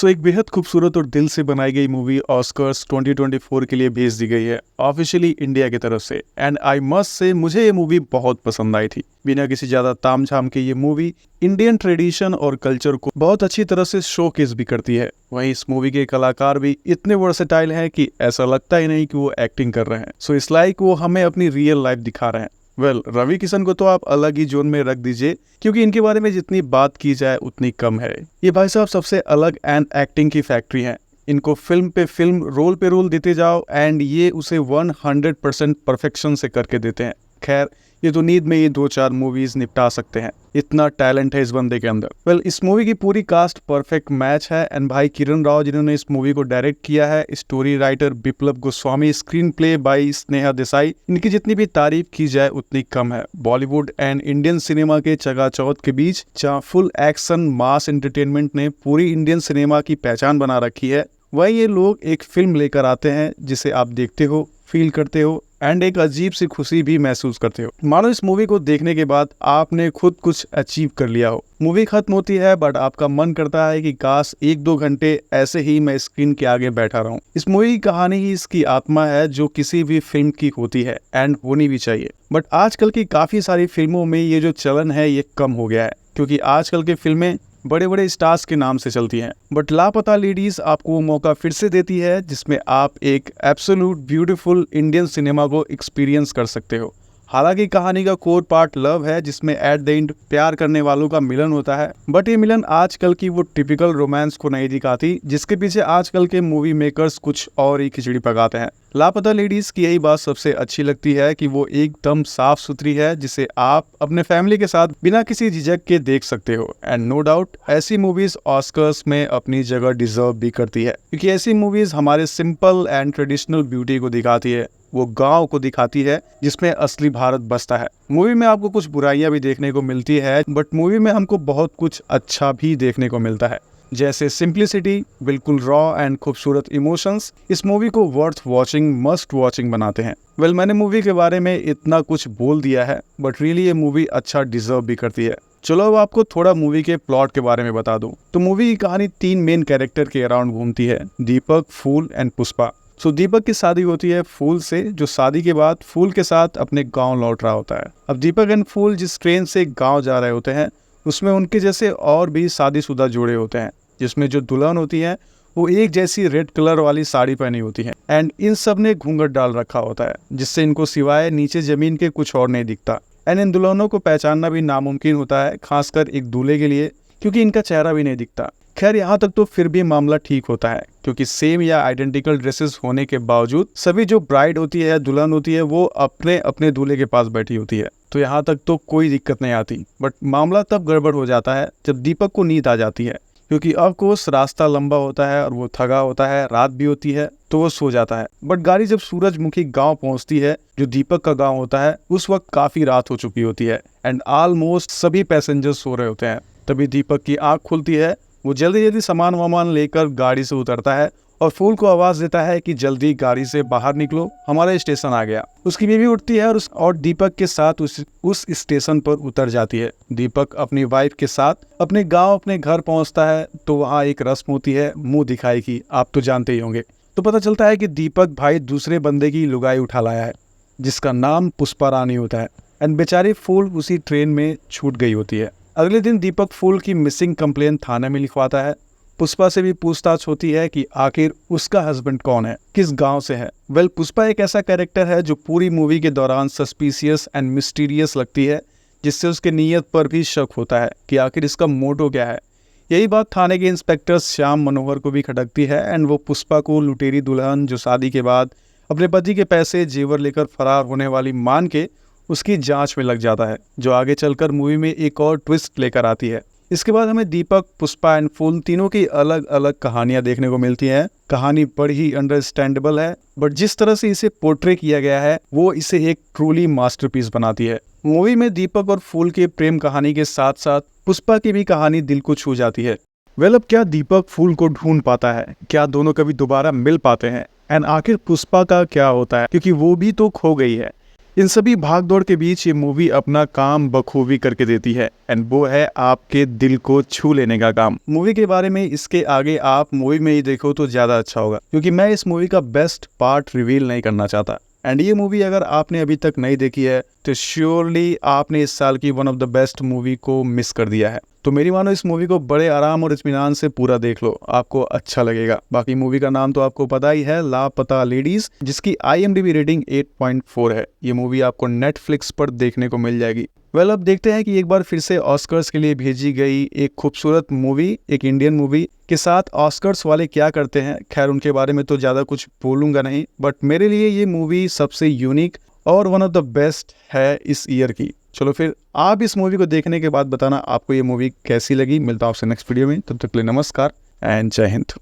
एक बेहद खूबसूरत और दिल से बनाई गई मूवी ऑस्कर्स 2024 के लिए भेज दी गई है ऑफिशियली इंडिया की तरफ से। एंड आई मस्ट से मुझे ये मूवी बहुत पसंद आई थी। बिना किसी ज़्यादा तामझाम के ये मूवी इंडियन ट्रेडिशन और कल्चर को बहुत अच्छी तरह से शोकेस भी करती है। वहीं इस मूवी के कलाकार भी इतने वर्सेटाइल हैं कि ऐसा लगता ही नहीं कि वो एक्टिंग कर रहे हैं। सो इट्स लाइक वो हमें अपनी रियल लाइफ दिखा रहे हैं। रवि किशन को तो आप अलग ही जोन में रख दीजिए, क्योंकि इनके बारे में जितनी बात की जाए उतनी कम है। ये भाई साहब सबसे अलग एंड एक्टिंग की फैक्ट्री हैं। इनको फिल्म पे फिल्म, रोल पे रोल देते जाओ एंड ये उसे 100% परफेक्शन से करके देते हैं। खैर, ये तो नींद में ये 2-4 मूवीज निपटा सकते हैं, इतना टैलेंट है इस बंदे के अंदर। इस मूवी की पूरी कास्ट परफेक्ट मैच है। एंड भाई किरण राव जिन्होंने इस मूवी को डायरेक्ट किया है, story writer Biplab Goswami, screen play by Sneha Desai. इनकी जितनी भी तारीफ की जाए उतनी कम है। बॉलीवुड एंड इंडियन सिनेमा के चकाचौंध के बीच जहाँ फुल एक्शन मास एंटरटेनमेंट ने पूरी इंडियन सिनेमा की पहचान बना रखी है, वही ये लोग एक फिल्म लेकर आते हैं जिसे आप देखते हो, फील करते हो एंड एक अजीब सी खुशी भी महसूस करते हो। मानो इस मूवी को देखने के बाद आपने खुद कुछ अचीव कर लिया हो। मूवी खत्म होती है बट आपका मन करता है कि काश 1-2 घंटे ऐसे ही मैं स्क्रीन के आगे बैठा रहूं। इस मूवी की कहानी ही इसकी आत्मा है, जो किसी भी फिल्म की होती है एंड होनी भी चाहिए। बट आजकल की काफी सारी फिल्मों में ये जो चलन है ये कम हो गया है, क्योंकि आजकल की फिल्में बड़े बड़े स्टार्स के नाम से चलती हैं। बट लापता लेडीज आपको वो मौका फिर से देती है जिसमें आप एक एब्सोल्यूट ब्यूटीफुल इंडियन सिनेमा को एक्सपीरियंस कर सकते हो। हालांकि कहानी का कोर पार्ट लव है, जिसमें एट द एंड प्यार करने वालों का मिलन होता है। बट ये मिलन आजकल की वो टिपिकल रोमांस को नहीं दिखाती, जिसके पीछे आजकल के मूवी मेकर्स कुछ और ही खिचड़ी पकाते हैं। लापता लेडीज की यही बात सबसे अच्छी लगती है कि वो एकदम साफ सुथरी है, जिसे आप अपने फैमिली के साथ बिना किसी झिझक के देख सकते हो। एंड नो डाउट ऐसी मूवीज ऑस्कर्स में अपनी जगह डिजर्व भी करती है, क्योंकि ऐसी मूवीज हमारे सिंपल एंड ट्रेडिशनल ब्यूटी को दिखाती है, वो गांव को दिखाती है जिसमें असली भारत बसता है। मूवी में आपको कुछ बुराइयां भी देखने को मिलती है, बट मूवी में हमको बहुत कुछ अच्छा भी देखने को मिलता है, जैसे सिंप्लिसिटी, बिल्कुल रॉ एंड खूबसूरत इमोशंस इस मूवी को वर्थ वॉचिंग, मस्ट वॉचिंग बनाते हैं। मैंने मूवी के बारे में इतना कुछ बोल दिया है, बट रियली ये मूवी अच्छा डिजर्व भी करती है। चलो अब आपको थोड़ा मूवी के प्लॉट के बारे में बता दूं। तो मूवी की कहानी 3 मेन कैरेक्टर के अराउंड घूमती है, दीपक, फूल एंड पुष्पा। दीपक की शादी होती है फूल से, जो शादी के बाद फूल के साथ अपने गांव लौट रहा होता है। अब दीपक एंड फूल जिस ट्रेन से गांव जा रहे होते हैं, उसमें उनके जैसे और भी शादीशुदा जोड़े होते हैं, जिसमें जो दुल्हन होती है वो एक जैसी रेड कलर वाली साड़ी पहनी होती है। एंड इन सब ने घूंघट डाल रखा होता है, जिससे इनको सिवाय नीचे जमीन के कुछ और नहीं दिखता। एंड इन दुल्हनों को पहचानना भी नामुमकिन होता है, खासकर एक दूल्हे के लिए, क्योंकि इनका चेहरा भी नहीं दिखता। खैर, यहाँ तक तो फिर भी मामला ठीक होता है, क्योंकि सेम या आइडेंटिकल ड्रेसेस होने के बावजूद सभी जो ब्राइड होती है, दुल्हन होती है, वो अपने अपने दूल्हे के पास बैठी होती है। तो यहाँ तक तो कोई दिक्कत नहीं आती। बट मामला तब गड़बड़ हो जाता है जब दीपक को नींद आ जाती है, क्योंकि ऑफ कोर्स रास्ता लंबा होता है और वो थका होता है, रात भी होती है, तो वो सो जाता है। बट गाड़ी जब सूरजमुखी गांव पहुंचती है, जो दीपक का गांव होता है, उस वक्त काफी रात हो चुकी होती है एंड ऑलमोस्ट सभी पैसेंजर्स सो रहे होते हैं। तभी दीपक की आंख खुलती है, वो जल्दी जल्दी सामान वामान लेकर गाड़ी से उतरता है और फूल को आवाज देता है कि जल्दी गाड़ी से बाहर निकलो, हमारा स्टेशन आ गया। उसकी बीवी उठती है और दीपक के साथ उस स्टेशन पर उतर जाती है। दीपक अपनी वाइफ के साथ अपने गांव, अपने घर पहुंचता है, तो वहाँ एक रस्म होती है मुंह दिखाई की, आप तो जानते ही होंगे। तो पता चलता है कि दीपक भाई दूसरे बंदे की लुगाई उठा लाया है, जिसका नाम पुष्पा रानी होता है। एंड बेचारी फूल उसी ट्रेन में छूट गई होती है। अगले दिन दीपक फूल की मिसिंग कंप्लेन थाने में लिखवाता है। पुष्पा से भी पूछताछ होती है कि आखिर उसका हस्बैंड कौन है, किस गांव से है। पुष्पा एक ऐसा कैरेक्टर है जो पूरी मूवी के दौरान सस्पिशियस एंड मिस्टीरियस लगती है, जिससे उसके नीयत पर भी शक होता है कि आखिर इसका मोटो क्या है। यही बात थाने के इंस्पेक्टर श्याम मनोहर को भी खटकती है एंड वो पुष्पा को लुटेरी दुल्हन, जो शादी के बाद अपने पति के पैसे जेवर लेकर फरार होने वाली मान के उसकी जांच में लग जाता है, जो आगे चलकर मूवी में एक और ट्विस्ट लेकर आती है। इसके बाद हमें दीपक, पुष्पा एंड फूल तीनों की अलग अलग कहानियां देखने को मिलती हैं। कहानी बड़ी ही अंडरस्टैंडेबल है, बट जिस तरह से इसे पोर्ट्रे किया गया है वो इसे एक ट्रूली मास्टरपीस बनाती है। मूवी में दीपक और फूल के प्रेम कहानी के साथ साथ पुष्पा की भी कहानी दिल को छू जाती है। अब क्या दीपक फूल को ढूंढ पाता है? क्या दोनों कभी दोबारा मिल पाते हैं? एंड आखिर पुष्पा का क्या होता है, क्योंकि वो भी तो खो गई है। इन सभी भागदौड़ के बीच ये मूवी अपना काम बखूबी करके देती है एंड वो है आपके दिल को छू लेने का काम। मूवी के बारे में इसके आगे आप मूवी में ही देखो तो ज़्यादा अच्छा होगा, क्योंकि मैं इस मूवी का बेस्ट पार्ट रिवील नहीं करना चाहता। एंड ये मूवी अगर आपने अभी तक नहीं देखी है तो श्योरली आपने इस साल की one of the best movie को मिस कर दिया है। तो मेरी मानो इस मूवी को बड़े आराम और इत्मीनान से पूरा देख लो, आपको अच्छा लगेगा। बाकी मूवी का नाम तो आपको पता ही है, लापता लेडीज, जिसकी IMDb रेटिंग 8.4 है। ये मूवी आपको नेटफ्लिक्स पर देखने को मिल जाएगी। वेल, अब देखते हैं कि एक बार फिर से ऑस्कर्स के लिए भेजी गई एक खूबसूरत मूवी, एक इंडियन मूवी के साथ ऑस्कर्स वाले क्या करते हैं। खैर, उनके बारे में तो ज़्यादा कुछ बोलूँगा नहीं, बट मेरे लिए ये मूवी सबसे यूनिक और वन ऑफ द बेस्ट है इस ईयर की। चलो फिर आप इस मूवी को देखने के बाद बताना आपको ये मूवी कैसी लगी। मिलता हूँ आपसे नेक्स्ट वीडियो में, तब तक के लिए नमस्कार एंड जय हिंद।